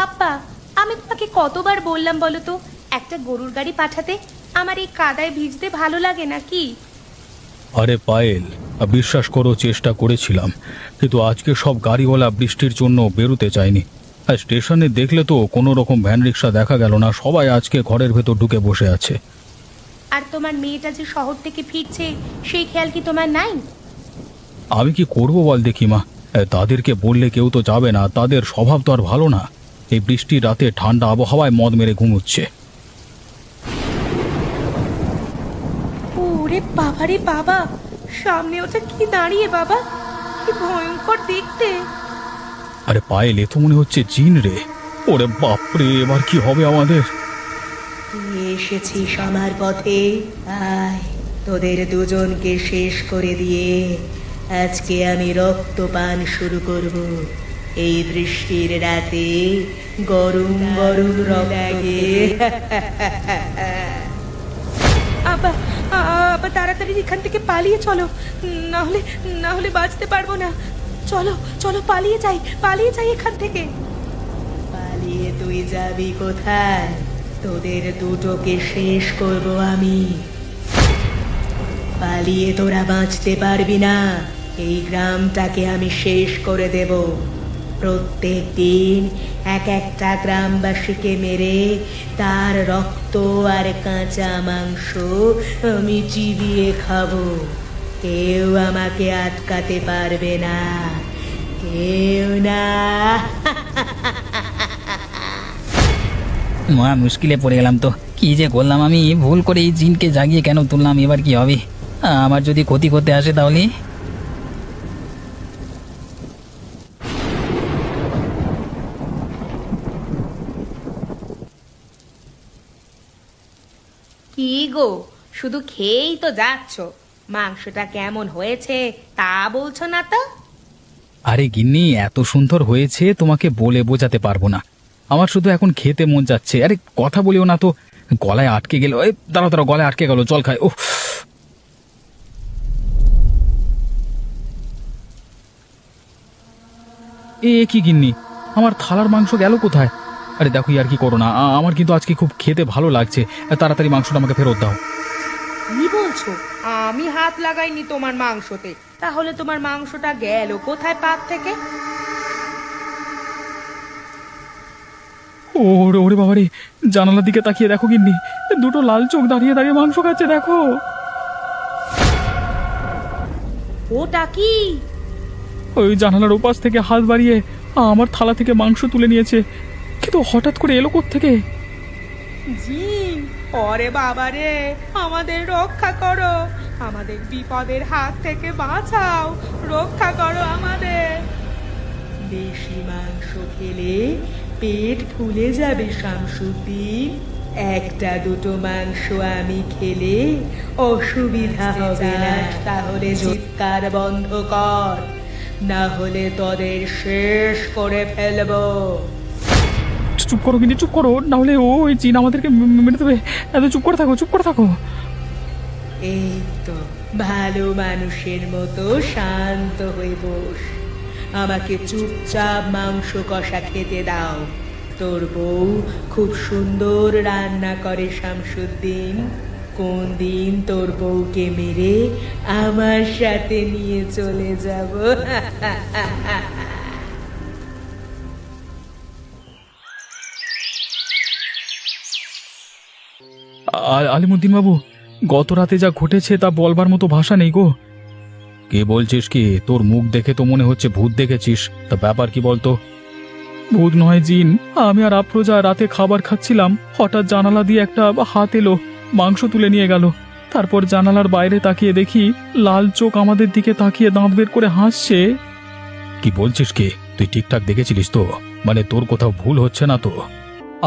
আব্বা, আমি তোমাকে কতবার বললাম বলো তো, একটা গরুর গাড়ি পাঠাতে? আমার এই কাদায় ভিজতে ভালো লাগে না কি? আরে পায়েল, বিশ্বাস করো চেষ্টা করেছিলাম, কিন্তু আজকে সব গাড়িওয়ালা বৃষ্টির জন্য বেরোতে চায়নি। আর স্টেশনে দেখলে তো কোনো রকম ভ্যান রিক্সা দেখা গেল না, সবাই আজকে ঘরের ভেতর ঢুকে বসে আছে। আর তোমার মেয়েটা যে শহর থেকে ফিরছে, সেই খেয়াল কি তোমার নাই? আমি কি করব বল দেখি মা, তাদেরকে বললে কেউ তো যাবে না, তাদের স্বভাব তো আর ভালো না। এই বৃষ্টির রাতে ঠান্ডা আবহাওয়ায় মদ মেরে ঘুমোচ্ছে। ওরে বাবা রে বাবা, সামনে ওটা কি দাঁড়িয়ে বাবা, কি ভয়ঙ্কর দেখতে! আরে পায়েল, এ তো মনে হচ্ছে জিন রে। ওরে বাপরে, এবার কি হবে আমাদের? তুই এসেছিস আমার পথে, আয় তোদের দুজনকে শেষ করে দিয়ে আজকে আমি রক্তপান শুরু করব। এই বৃষ্টির রাতে গরম গরম লাগে। আব্বা, আব্বা তাড়াতাড়ি এখান থেকে পালিয়ে চলো, না হলে না হলে বাঁচতে পারবো না। চলো চলো, পালিয়ে যাই এখান থেকে। পালিয়ে তুই যাবি কোথায়? তোদের দুটোকে শেষ করব আমি। পালিয়ে তোরা বাঁচতে পারবি না, এই গ্রামটাকে আমি শেষ করে দেব। প্রত্যেক দিন এক একটা গ্রামবাসীকে মেরে তার রক্ত আর কাঁচা মাংস আমি চিবিয়ে খাবো। কেউ আমাকে আটকাতে পারবে না, কেউ না। মা, মুশকিলে পড়ে গেলাম তো। কি যে করলাম আমি, ভুল করে এই জিনকে জাগিয়ে কেন তুললাম? এবার কি হবে? আমার যদি ক্ষতি করতে আসে তাহলে? কি গো, শুধু খেয়েই তো যাচ্ছ, মাংসটা কেমন হয়েছে তা বলছো না তো? আরে গিন্নি, এত সুন্দর হয়েছে তোমাকে বলে বোঝাতে পারবো না। আমার শুধু এখন খেতে মন যাচ্ছে। আরে কথা বলিও না তো, গলায় আটকে গেল। এই দাঁড়াও দাঁড়াও, গলায় আটকে গেল, জল খায়। ও এ কি গিন্নি, আমার থালার মাংস গেল কোথায়? আরে দেখো, আর কি করো না, আমার কিন্তু আজকে খুব খেতে ভালো লাগছে। তাড়াতাড়ি মাংসটা আমাকে ফেরত দাও। কি বলছো? আমি হাত লাগাইনি তোমার মাংসতে, তাহলে তোমার মাংসটা গেল কোথায় পাত থেকে? ওরে ওরে বাবারে, জানালার দিকে তাকিয়ে দেখো গিন্নি, দুটো লাল চোখ দাঁড়িয়ে দাঁড়িয়ে মাংস খাচ্ছে, দেখো। ওটা কি? ওই জানালার ওপাশ থেকে হাত বাড়িয়ে আমার থালা থেকে মাংস তুলে নিয়েছে, কিন্তু হঠাৎ করে এলো কোত্থেকে? জিন! ওরে বাবা রে, আমাদের রক্ষা করো, আমাদের বিপদের হাত থেকে বাঁচাও, রক্ষা করো আমাদের। বেশি মাংস খেলে পেট ফুলে যাবে শামসুদ্দিন। একটা দুটো মাংস আমি খেলে অসুবিধা হবে না। তাহলে চিৎকার বন্ধ কর, না হলে তোদের শেষ করে ফেলবো। চুপ করো গিন্নি, চুপ করো, না হলে ওই জিন আমাদেরকে মেরে দেবে। এত চুপ করে থাকো, চুপ করে থাকো। এই তো ভালো মানুষের মতো শান্ত হয়ে বস, আমাকে চুপচাপ মাংস কষা খেতে দাও। তোর বউ খুব সুন্দর রান্না করে শামসুদ্দিন। কোন দিন তোর বউকে মেরে আমার সাথে নিয়ে চলে যাব। আলিমুদ্দিন বাবু, গত রাতে যা ঘটেছে তা বলবার মতো ভাষা নেই গো। কে বলছিস কি? তোর মুখ দেখে তো মনে হচ্ছে ভূত দেখেছিস। তা ব্যাপার কি বলতো? ভূত নয়, জিন। আমি আর আফরোজা রাতে খাবার খাচ্ছিলাম, হঠাৎ জানালা দিয়ে একটা হাত এলো, মাংস তুলে নিয়ে গেল। তারপর জানালার বাইরে তাকিয়ে দেখি লাল চোখ আমাদের দিকে তাকিয়ে দাঁত বের করে হাসছে। কি বলছিস কি? তুই ঠিকঠাক দেখেছিলিস তো? মানে তোর কোথাও ভুল হচ্ছে না তো?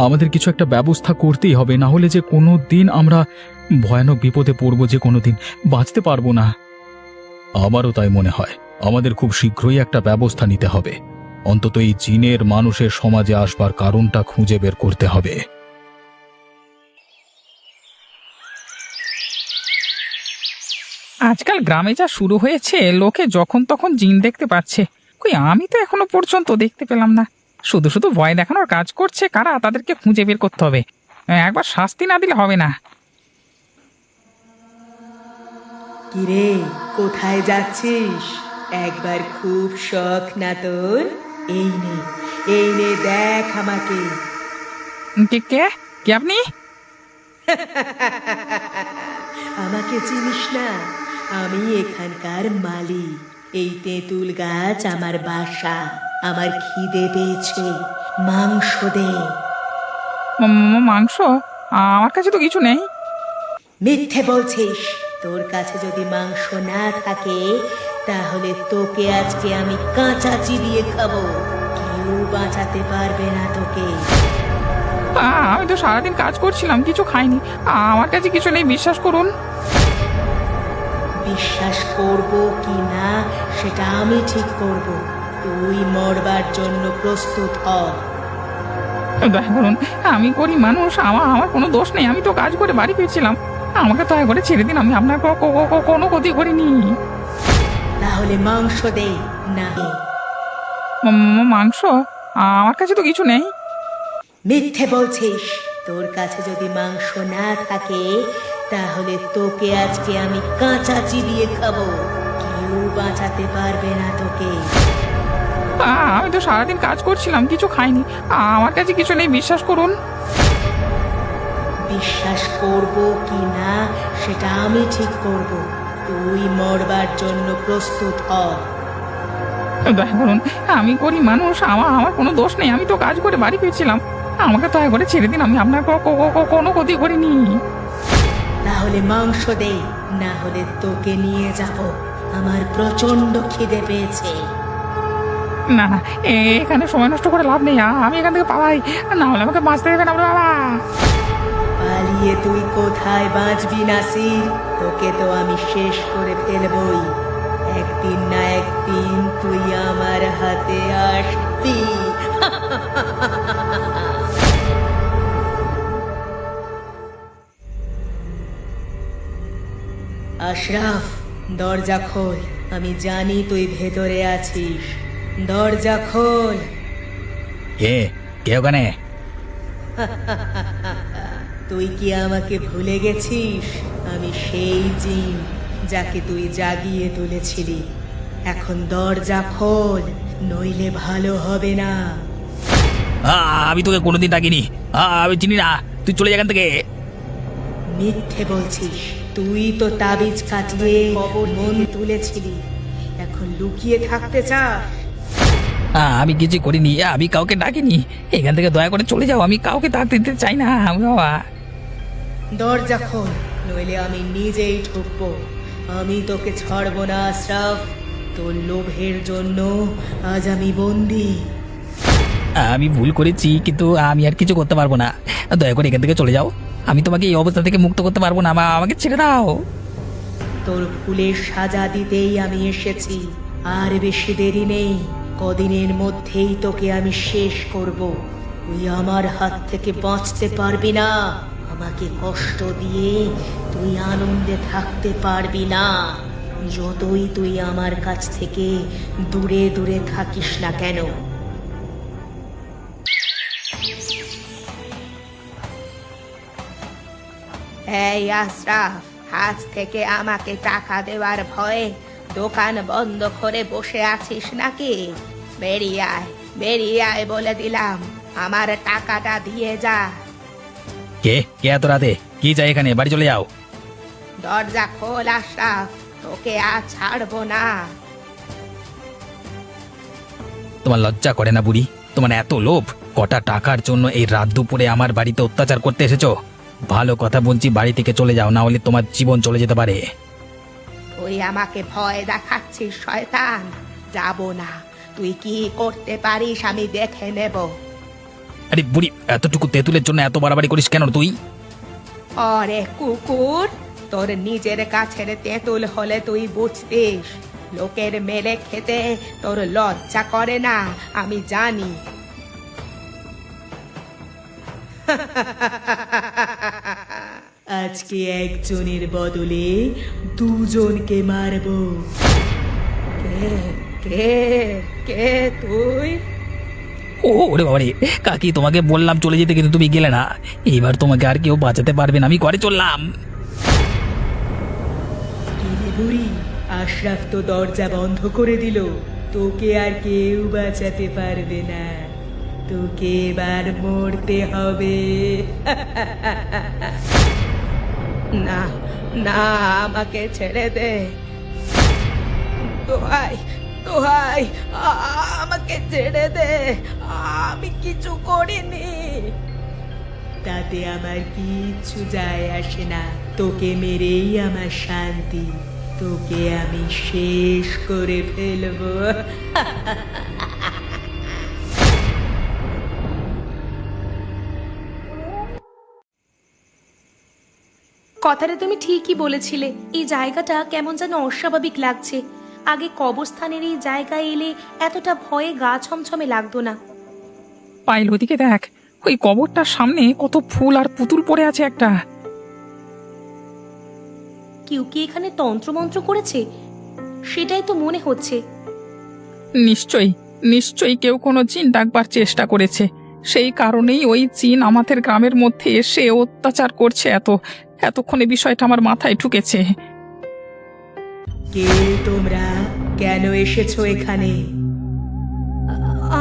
আমাদের কিছু একটা ব্যবস্থা করতেই হবে, না হলে যে কোনো দিন আমরা ভয়ানক বিপদে পড়ব, যে কোনো দিন বাঁচতে পারবো না। আমারও তাই মনে হয়। আমাদের খুব শীঘ্রই একটা ব্যবস্থা নিতে হবে। অন্তত এই জিনের মানুষের সমাজে আসবার কারণটা খুঁজে বের করতে হবে। আজকাল গ্রামে যা শুরু হয়েছে, লোকে যখন তখন জিন দেখতে পাচ্ছে। কই, আমি তো এখনো পর্যন্ত দেখতে পেলাম না। শুধু শুধু ভয় দেখানোর কাজ করছে কারা তাদেরকে খুঁজে বের করতে হবে। একবার শাস্তি না দিলে হবে না। কিরে, কোথায় যাচ্ছিস? একবার খুব শখ না তোর? এই নে দেখ আমাকে। কে কে কে আপনি? আমাকে চিনিস না? আমি এখানকার মালিক। এই তেঁতুল গাছ আমার বাসা। আমার খিদে পেয়েছে, মাংস দে। মাংস? আমার কাছে তো কিছু নেই। মিথ্যে বলছিস? তোর কাছে যদি মাংস না থাকে তাহলে তোকে আজকে আমি কাঁচা চিবিয়ে খাবো। কেউ বাঁচাতে পারবে না তোকে। আমি তো সারাদিন কাজ করছিলাম, কিছু খাইনি। আমার কাছে কিছু নেই, বিশ্বাস করুন। বিশ্বাস করব কি না সেটা আমি ঠিক করব। তুই মরবার জন্য প্রস্তুত হ। দয়া করুন, আমি করি মানুষ, আমার কোনো দোষ নেই। আমি তো কাজ করে বাড়ি ফিরছিলাম, আমাকে দয়া করে ছেড়ে দিন। আমি আপনার কোনো ক্ষতি করিনি। তাহলে মাংস দে। না, মাংস? আমার কাছে তো কিছু নেই। মিথ্যে বলছিস? তোর কাছে যদি মাংস না থাকে তাহলে তোকে আজকে আমি কাঁচা চিবিয়ে খাবো। কেউ বাঁচাতে পারবে না তোকে। আমি তো সারাদিন কাজ করছিলাম, কিছু খাইনি। আমার কাছে কিছু নেই, বিশ্বাস করুন। বিশ্বাস করব কি না সেটা আমি ঠিক করব। তুই মরবার জন্য প্রস্তুত হ। দয়া করুন, আমি করি মানুষ, আমার কোনো দোষ নেই। আমি তো কাজ করে বাড়ি ফিরছিলাম, আমাকে দয়া করে ছেড়ে দিন। আমি আপনার কোনো ক্ষতি করিনি। তাহলে মাংস দে, না হলে তোকে নিয়ে যাব। আমার প্রচন্ড খিদে পেয়েছে। না না, এখানে সময় নষ্ট করে লাভ নেই। আমি এখান থেকে পালাই, না হলে আমাকে বাঁচতে দেবেন আপনার বাবা। পালিয়ে তুই কোথায় বাঁচবি নাসির? তোকে তো আমি শেষ করে ফেলবই। একদিন না একদিন তুই আমার হাতে আসবি। আশরাফ, দরজা খোল। আমি জানি তুই ভেতরে আছিস। দরজা খোল। কে কে ওখানে? তুই কি আমাকে ভুলে গেছিস? আমি সেই জিন যাকে তুই জাগিয়ে তুলেছিলি। এখন দরজা খোল, নইলে ভালো হবে না। আমি তোকে কোনোদিন ডাকিনি, আমি চিনি না। তুই চলে যা এখান থেকে। মিথ্যে বলছিস? তুই তো তাবিজ কাটিয়ে মন তুলেছিলি, এখন লুকিয়ে থাকতে চাস? আমি কিছু করিনি, আমি কাউকে ডাকিনি। এখান থেকে দয়া করে চলে যাও, আমি কাউকে থাকতে দিতে চাই না বাবা। দরজা খোল, নইলে আমি নিজেই ঢুকবো। আমি তোকে ছাড়বো না আশরাফ। তোর লোভের জন্য আজ আমি বন্দি। আমি ভুল করেছি, কিন্তু আমি আর কিছু করতে পারবো না। দয়া করে এখান থেকে চলে যাও। আমি তোমাকে এই অবস্থা থেকে মুক্ত করতে পারবো না, আমাকে ছেড়ে দাও। তোর ফুলের সাজা দিতেই আমি এসেছি। আর বেশি দেরি নেই, কদিনের মধ্যেই তোকে আমি শেষ করব। তুই আমার হাত থেকে বাঁচতে পারবি না। আমাকে কষ্ট দিয়ে তুই আনন্দে থাকতে পারবি না। যতই তুই আমার কাছ থেকে দূরে দূরে থাকিস না কেন। এই আশরাফ, আজ থেকে আমাকে টাকা দেওয়ার ভয়ে দোকান বন্ধ করে বসে আছিস নাকি? বেরিয়ে আয় বলে দিলাম। আমার টাকাটা দিয়ে যা। কে কে এত রাতে? কি চাই এখানে? বাড়ি চলে যাও। দরজা খোল আশরাফ, তোকে আর ছাড়বো না। তোমার লজ্জা করে না বুড়ি? তোমার এত লোভ? কটা টাকার জন্য এই রাত দুপুরে আমার বাড়িতে অত্যাচার করতে এসেছো? ভালো কথা বলছি, বাড়ি থেকে চলে যাও, না হলে তোমার জীবন চলে যেতে পারে। তুই আমাকে ভয় দেখাচ্ছিস শয়তান। যাব না। তুই কি করতে পারিস আমি দেখে নেব। আরে বুড়ি, এতটুকু তেঁতুলের জন্য এত বাড়াবাড়ি করিস কেন তুই? অরে কুকুর, তোর নিজের কাছের তেঁতুল হলে তুই বুঝতিস। লোকের মেরে খেতে তোর লজ্জা করে না, আমি জানি। আজকে একজনের বদলে দুজনকে মারবো। কে কে কে তুই? ও ওরে বাবা রে, কাকি তোমাকে বললাম চলে যেতে, কিন্তু তুমি গেলে না। এবার তোমাকে আর কেউ বাঁচাতে পারবে না, আমি ঘরে চললাম। কিরে বুড়ি, আশরাফ তো দরজা বন্ধ করে দিল, তোকে আর কেউ বাঁচাতে পারবে না, তোকে এবার মরতে হবে। না না, আমাকে ছেড়ে দে, দোহাই দোহাই, আমাকে ছেড়ে দে, আমি কিছু করিনি। তাতে আমার কিচ্ছু যায় আসে না, তোকে মেরেই আমার শান্তি, তোকে আমি শেষ করে ফেলবো। কথাটা তুমি ঠিকই বলেছিলে, এই জায়গাটা কেমন যেন অস্বাভাবিক লাগছে। আগে কবরস্থানের এই জায়গায় এলে এতটা ভয়ে গা ছমছমে লাগতো না। পাইল ওদিকে দেখ, ওই কবরটার সামনে কত ফুল আর পুতুল পড়ে আছে একটা। কেউ কি এখানে তন্ত্রমন্ত্র করেছে? সেটাই তো মনে হচ্ছে। নিশ্চয়ই নিশ্চয়ই কেউ কোনো জিন ডাকবার চেষ্টা করেছে, সেই কারণেই ওই জিন আমাদের গ্রামের মধ্যে এসে অত্যাচার করছে। এতক্ষণে বিষয়টা আমার মাথায় ঢুকেছে। কে তোমরা? কেন এসেছো এখানে?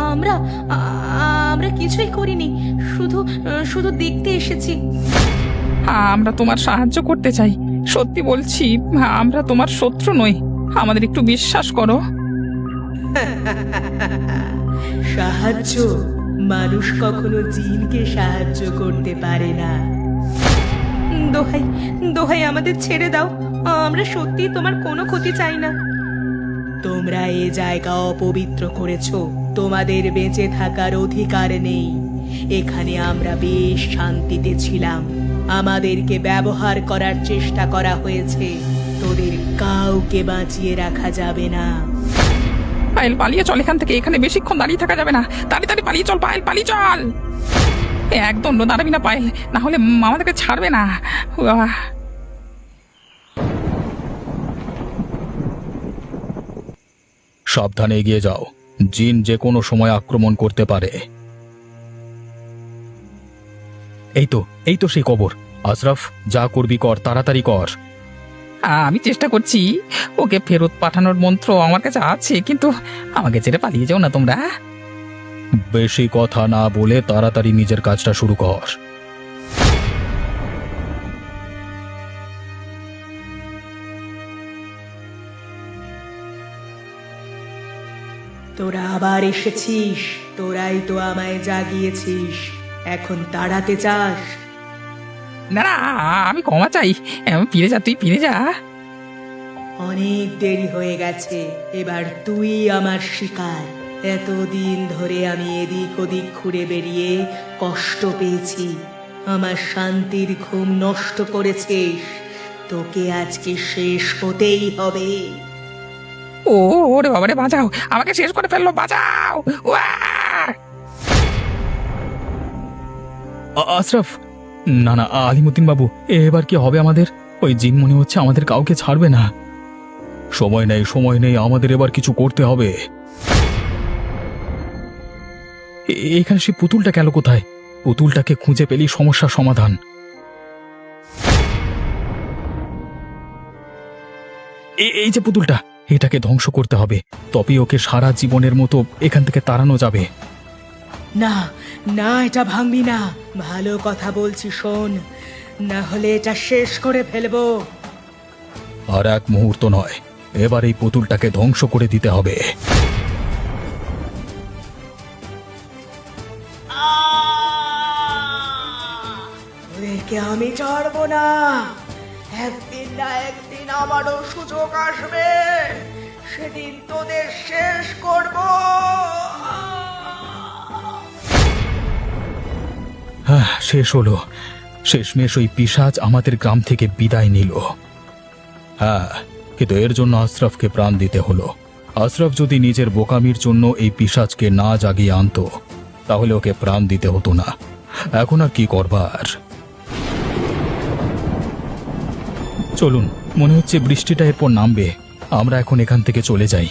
আমরা আমরা কিছুই করিনি, শুধু শুধু দেখতে এসেছি। আমরা তোমার সাহায্য করতে চাই, সত্যি বলছি, আমরা তোমার শত্রু নই, আমাদের একটু বিশ্বাস করো। সাহায্য? মানুষ কখনো জিনকে সাহায্য করতে পারে না। দোহাই দোহাই, আমাদের ছেড়ে দাও, আমরা সত্যি তোমার কোনো ক্ষতি চাই না। তোমরা এ জায়গা অপবিত্র করেছো, তোমাদের বেঁচে থাকার অধিকার নেই। এখানে আমরা বেশ শান্তিতে ছিলাম, আমাদেরকে ব্যবহার করার চেষ্টা করা হয়েছে, তোদের কাউকে বাঁচিয়ে রাখা যাবে না। পায়েল পালিয়ে চল এখান থেকে, এখানে বেশিক্ষণ দাঁড়িয়ে থাকা যাবে না, তাড়াতাড়ি পালিয়ে চল পায়েল, পালিয়ে চল। একদম দাঁড়াবি না পায়েল, না হলে আমাদেরকে ছাড়বে না। উয়াহ। সাবধানে এগিয়ে যাও, জিন যে কোনো সময় আক্রমণ করতে পারে। এই তো সেই কবর। আশরাফ, যা করবি কর, তাড়াতাড়ি কর। আমি চেষ্টা করছি, ওকে ফেরত পাঠানোর মন্ত্র আমার কাছে আছে, কিন্তু আমাকে ছেড়ে পালিয়ে যাও না তোমরা। বেশি কথা না বলে তাড়াতাড়ি নিজের কাজটা শুরু কর। তোরা আবার এসেছিস, তোরাই তো আমায় জাগিয়েছিস, এখন তাড়াতে চাস? না না, আমি ক্ষমা চাই, ফিরে যা, তুই ফিরে যা। অনেক দেরি হয়ে গেছে, এবার তুই আমার শিকার। এতদিন ধরে আমি এদিক ওদিক ঘুরে বেরিয়ে কষ্ট পেয়েছি, আমার শান্তির ঘুম নষ্ট করেছিস, তোকে আজকে শেষ হতেই হবে। ও ওরে বাবারে, বাঁচাও, আমাকে শেষ করে ফেললো, বাঁচাও। উয়াহ! আশরাফ, না না, আলিমুদ্দিন বাবু, এবার কি হবে আমাদের? ওই জিন মনে হচ্ছে আমাদের কাউকে ছাড়বে না। সময় নেই, আমাদের এবার কিছু করতে হবে। এখানে সেই পুতুলটা গেল কোথায়? পুতুলটাকে খুঁজে পেলি সমস্যার সমাধান। এই যে পুতুলটা, এটাকে ধ্বংস করতে হবে, তবে ওকে সারা জীবনের মতো এখান থেকে তাড়ানো যাবে। না না, এটা ভাঙবি না, ভালো কথা বলছি শোন, না হলে এটা শেষ করে ফেলবো। আর এক মুহূর্ত নয়, এবার এই পুতুলটাকে ধ্বংস করে দিতে হবে। ওদেরকে আমি ছাড়বো না, একদিন না একদিন আমারও সুযোগ আসবে, সেদিন তোদের শেষ করব। শেষ হলো, শেষমেশ ওই পিশাচ আমাদের গ্রাম থেকে বিদায় নিল। হ্যাঁ, কিন্তু এর জন্য আশরাফকে প্রাণ দিতে হলো। আশরাফ যদি নিজের বোকামির জন্য এই পিশাচকে না জাগিয়ে আনতো, তাহলে ওকে প্রাণ দিতে হতো না। এখন আর কি করবার? চলুন, মনে হচ্ছে বৃষ্টিটা এরপর নামবে, আমরা এখন এখান থেকে চলে যাই।